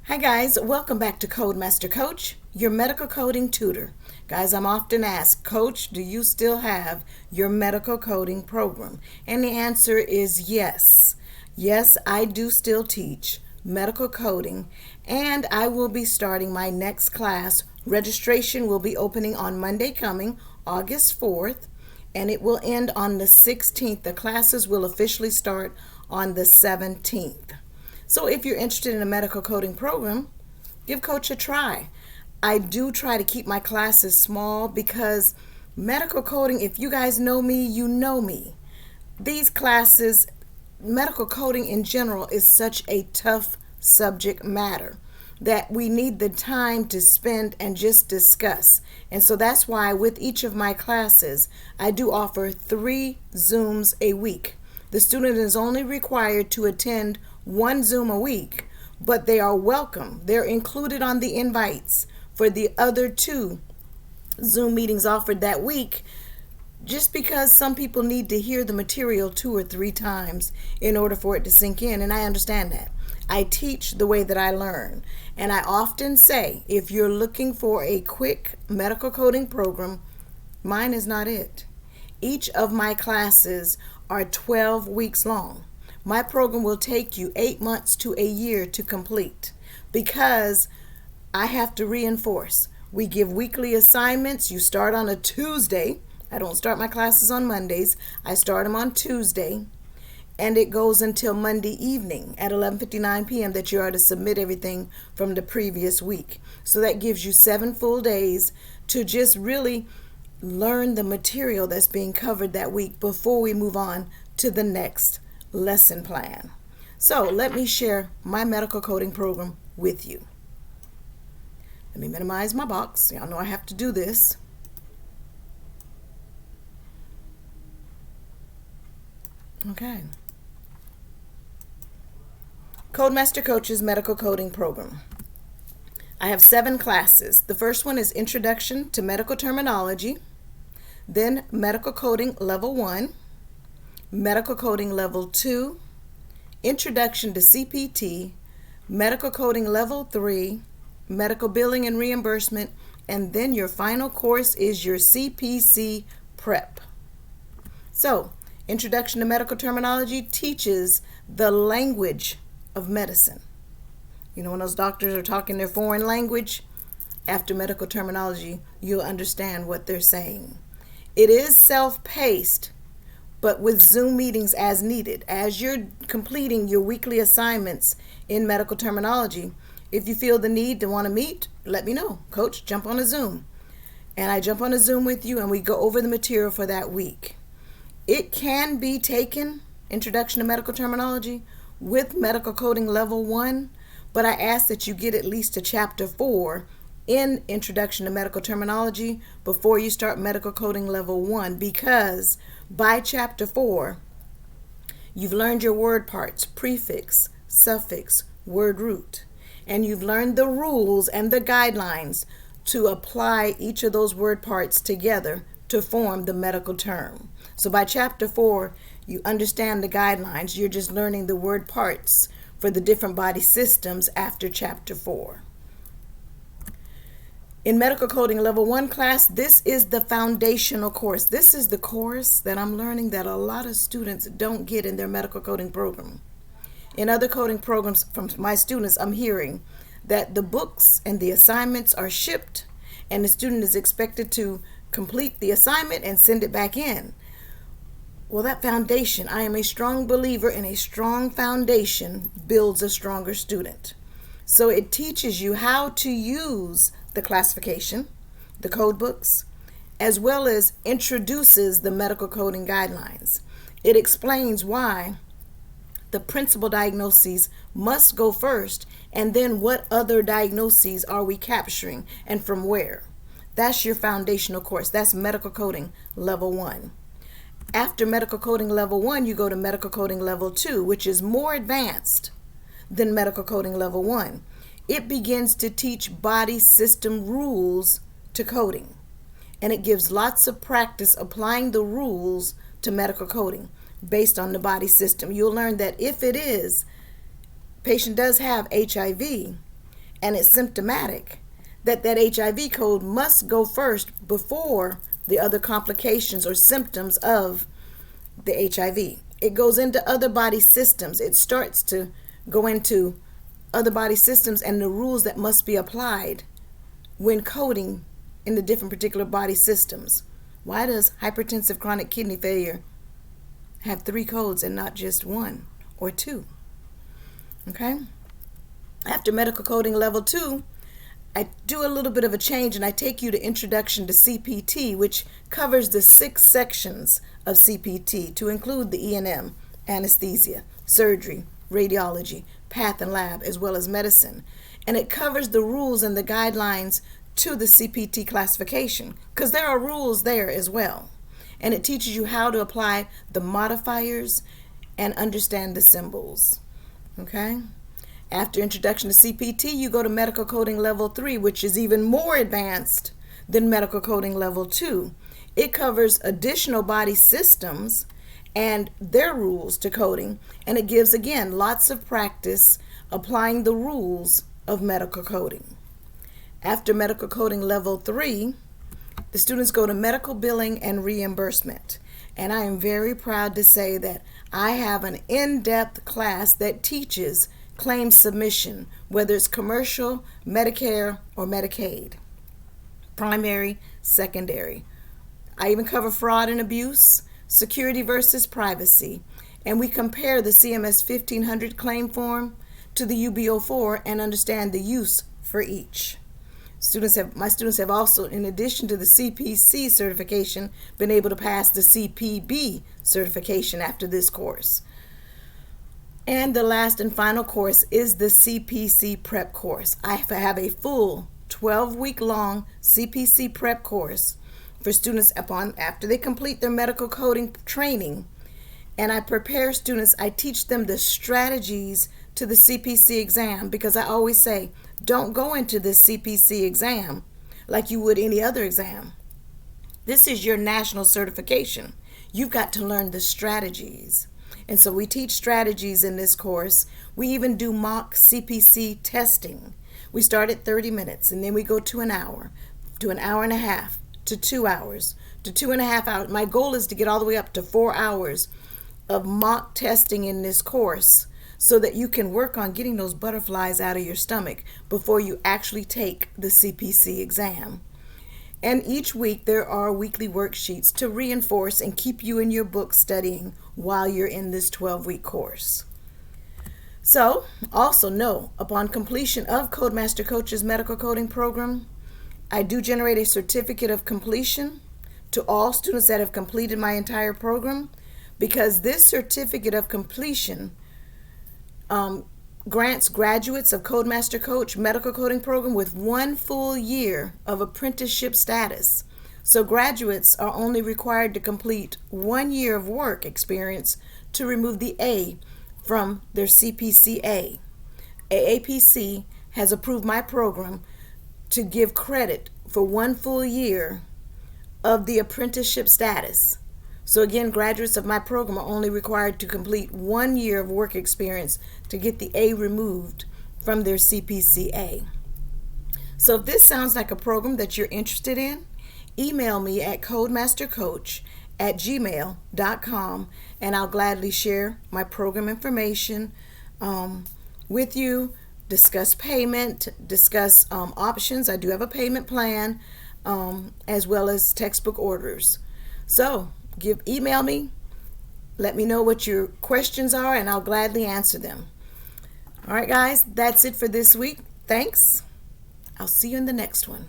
Hi guys, welcome back to CodeMasterCoach, your medical coding tutor. Guys, I'm often asked, Coach, do you still have your medical coding program? And the answer is yes. Yes, I do still teach medical coding, and I will be starting my next class. Registration will be opening on Monday coming, August 4th, and it will end on the 16th. The classes will officially start on the 17th. So if you're interested in a medical coding program, give Coach a try. I do try to keep my classes small because medical coding, if you guys know me, you know me. These classes, medical coding in general, is such a tough subject matter that we need the time to spend and just discuss. And so that's why with each of my classes, I do offer 3 Zooms a week. The student is only required to attend 1 Zoom a week, but they are welcome. They're included on the invites for the other 2 Zoom meetings offered that week, just because some people need to hear the material 2 or 3 times in order for it to sink in, and I understand that. I teach the way that I learn, and I often say, if you're looking for a quick medical coding program, mine is not it. Each of my classes are 12 weeks long. My program will take you 8 months to a year to complete because I have to reinforce. We give weekly assignments. You start on a Tuesday. I don't start my classes on Mondays. I start them on Tuesday, and it goes until Monday evening at 11:59 p.m. that you are to submit everything from the previous week. So that gives you 7 full days to just really learn the material that's being covered that week before we move on to the next lesson plan. So let me share my medical coding program with you. Let me minimize my box. Y'all know I have to do this. Okay. CodeMasterCoachs medical coding program. I have 7 classes. The first one is Introduction to Medical Terminology, then Medical Coding Level 1, Medical Coding Level 2, Introduction to CPT, Medical Coding Level 3, Medical Billing and Reimbursement, and then your final course is your CPC Prep. So, Introduction to Medical Terminology teaches the language of medicine. You know, when those doctors are talking their foreign language, after medical terminology, you'll understand what they're saying. It is self-paced, but with Zoom meetings as needed. As you're completing your weekly assignments in medical terminology, if you feel the need to want to meet, let me know. Coach, jump on a Zoom. And I jump on a Zoom with you and we go over the material for that week. It can be taken, Introduction to Medical Terminology, with Medical Coding Level 1, but I ask that you get at least to Chapter 4 in Introduction to Medical Terminology before you start Medical Coding Level 1, because by Chapter 4, you've learned your word parts, prefix, suffix, word root, and you've learned the rules and the guidelines to apply each of those word parts together to form the medical term. So by Chapter 4, you understand the guidelines. You're just learning the word parts for the different body systems after Chapter 4. In Medical Coding Level 1 class, this is the foundational course. This is the course that I'm learning that a lot of students don't get in their medical coding program. In other coding programs from my students, I'm hearing that the books and the assignments are shipped and the student is expected to complete the assignment and send it back in. Well, that foundation, I am a strong believer in a strong foundation builds a stronger student. So it teaches you how to use the classification, the code books, as well as introduces the medical coding guidelines. It explains why the principal diagnoses must go first, and then what other diagnoses are we capturing and from where. That's your foundational course. That's Medical Coding Level 1. After Medical Coding Level 1, you go to Medical Coding Level 2, which is more advanced than Medical Coding Level 1. It begins to teach body system rules to coding, and it gives lots of practice applying the rules to medical coding based on the body system. You'll learn that if it is, patient does have HIV, and it's symptomatic, that HIV code must go first before the other complications or symptoms of the HIV. It goes into other body systems. It starts to go into other body systems and the rules that must be applied when coding in the different particular body systems. Why does hypertensive chronic kidney failure have 3 codes and not just 1 or 2? Okay? After medical coding level 2, I do a little bit of a change and I take you to Introduction to CPT, which covers the 6 sections of CPT to include the E&M, anesthesia, surgery, radiology, path and lab, as well as medicine. And it covers the rules and the guidelines to the CPT classification, because there are rules there as well. And it teaches you how to apply the modifiers and understand the symbols. Okay? After Introduction to CPT, you go to Medical Coding Level 3, which is even more advanced than Medical Coding Level 2. It covers additional body systems and their rules to coding, and it gives, again, lots of practice applying the rules of medical coding. After Medical Coding Level 3, the students go to Medical Billing and Reimbursement. And I am very proud to say that I have an in-depth class that teaches claim submission, whether it's commercial, Medicare, or Medicaid, primary, secondary. I even cover fraud and abuse, security versus privacy, and we compare the CMS 1500 claim form to the UB04 and understand the use for each. My students have also, in addition to the CPC certification, been able to pass the CPB certification after this course. And the last and final course is the CPC prep course. I have a full 12-week long CPC prep course for students after they complete their medical coding training. And I prepare students, I teach them the strategies to the CPC exam, because I always say, don't go into this CPC exam like you would any other exam. This is your national certification. You've got to learn the strategies. And so we teach strategies in this course. We even do mock CPC testing. We start at 30 minutes and then we go to an hour and a half, to 2 hours, to 2.5 hours. My goal is to get all the way up to 4 hours of mock testing in this course, so that you can work on getting those butterflies out of your stomach before you actually take the CPC exam. And each week there are weekly worksheets to reinforce and keep you in your book studying while you're in this 12-week course. So, also know, upon completion of CodeMasterCoachs medical coding program, I do generate a certificate of completion to all students that have completed my entire program, because this certificate of completion grants graduates of CodeMasterCoach medical coding program with 1 full year of apprenticeship status. So graduates are only required to complete 1 year of work experience to remove the A from their CPCA. AAPC has approved my program to give credit for 1 full year of the apprenticeship status. So again, graduates of my program are only required to complete 1 year of work experience to get the A removed from their CPCA. So if this sounds like a program that you're interested in, email me at codemastercoach@gmail.com and I'll gladly share my program information with you, discuss payment, discuss options. I do have a payment plan, as well as textbook orders. So email me, let me know what your questions are, and I'll gladly answer them. All right, guys, that's it for this week. Thanks. I'll see you in the next one.